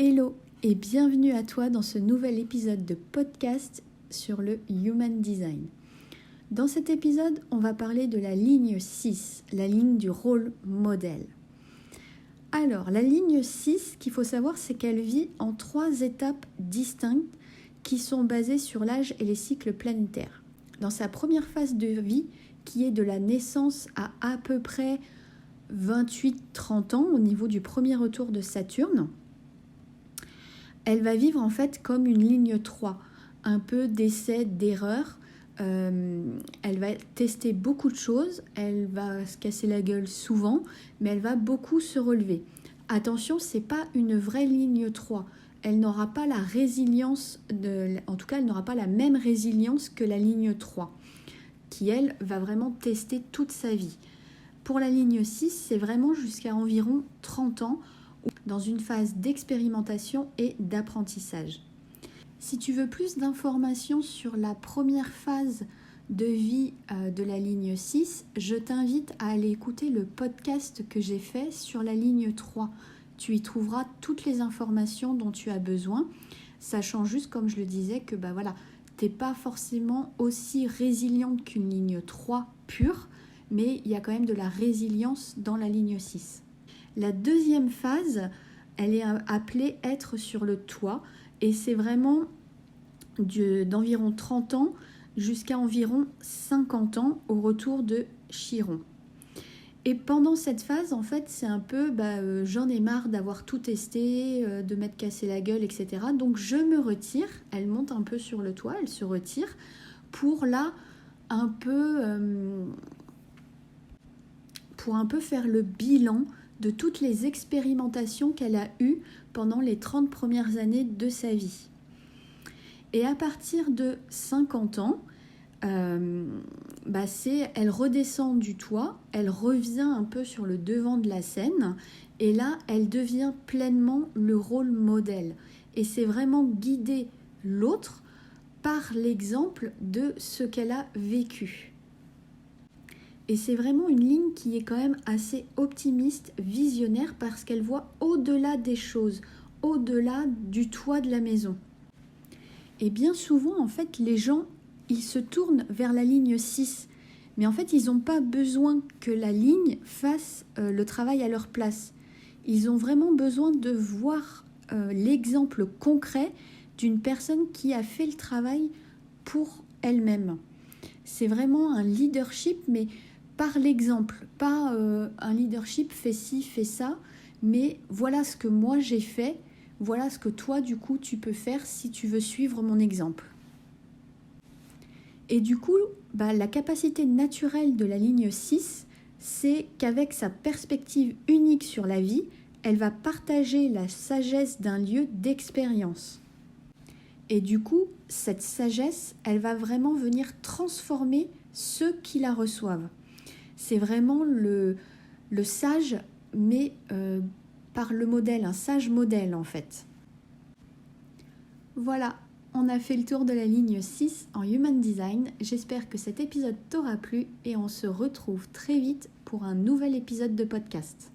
Hello et bienvenue à toi dans ce nouvel épisode de podcast sur le Human Design. Dans cet épisode, on va parler de la ligne 6, la ligne du rôle modèle. Alors, la ligne 6, ce qu'il faut savoir, c'est qu'elle vit en 3 étapes distinctes qui sont basées sur l'âge et les cycles planétaires. Dans sa première phase de vie, qui est de la naissance à peu près 28-30 ans au niveau du premier retour de Saturne, elle va vivre en fait comme une ligne 3, un peu d'essai, d'erreur. Elle va tester beaucoup de choses, elle va se casser la gueule souvent, mais elle va beaucoup se relever. Attention, c'est pas une vraie ligne 3. Elle n'aura pas la résilience, en tout cas elle n'aura pas la même résilience que la ligne 3, qui elle va vraiment tester toute sa vie. Pour la ligne 6, c'est vraiment jusqu'à environ 30 ans, dans une phase d'expérimentation et d'apprentissage. Si tu veux plus d'informations sur la première phase de vie de la ligne 6, je t'invite à aller écouter le podcast que j'ai fait sur la ligne 3. Tu y trouveras toutes les informations dont tu as besoin, sachant juste, comme je le disais, que t'es pas forcément aussi résiliente qu'une ligne 3 pure, mais il y a quand même de la résilience dans la ligne 6. La deuxième phase, elle est appelée être sur le toit et c'est vraiment d'environ 30 ans jusqu'à environ 50 ans au retour de Chiron. Et pendant cette phase, en fait, c'est un peu j'en ai marre d'avoir tout testé, de m'être cassé la gueule, etc. Donc je me retire, elle monte un peu sur le toit, elle se retire pour un peu faire le bilan de toutes les expérimentations qu'elle a eues pendant les 30 premières années de sa vie. Et à partir de 50 ans, elle redescend du toit, elle revient un peu sur le devant de la scène, et là, elle devient pleinement le rôle modèle. Et c'est vraiment guider l'autre par l'exemple de ce qu'elle a vécu. Et c'est vraiment une ligne qui est quand même assez optimiste, visionnaire, parce qu'elle voit au-delà des choses, au-delà du toit de la maison. Et bien souvent, en fait, les gens, ils se tournent vers la ligne 6. Mais en fait, ils n'ont pas besoin que la ligne fasse le travail à leur place. Ils ont vraiment besoin de voir l'exemple concret d'une personne qui a fait le travail pour elle-même. C'est vraiment un leadership, mais par l'exemple, pas un leadership fait ci, fait ça, mais voilà ce que moi j'ai fait, voilà ce que toi du coup tu peux faire si tu veux suivre mon exemple. Et du coup, la capacité naturelle de la ligne 6, c'est qu'avec sa perspective unique sur la vie, elle va partager la sagesse d'un lieu d'expérience. Et du coup, cette sagesse, elle va vraiment venir transformer ceux qui la reçoivent. C'est vraiment le sage, mais par le modèle, un sage modèle en fait. Voilà, on a fait le tour de la ligne 6 en Human Design. J'espère que cet épisode t'aura plu et on se retrouve très vite pour un nouvel épisode de podcast.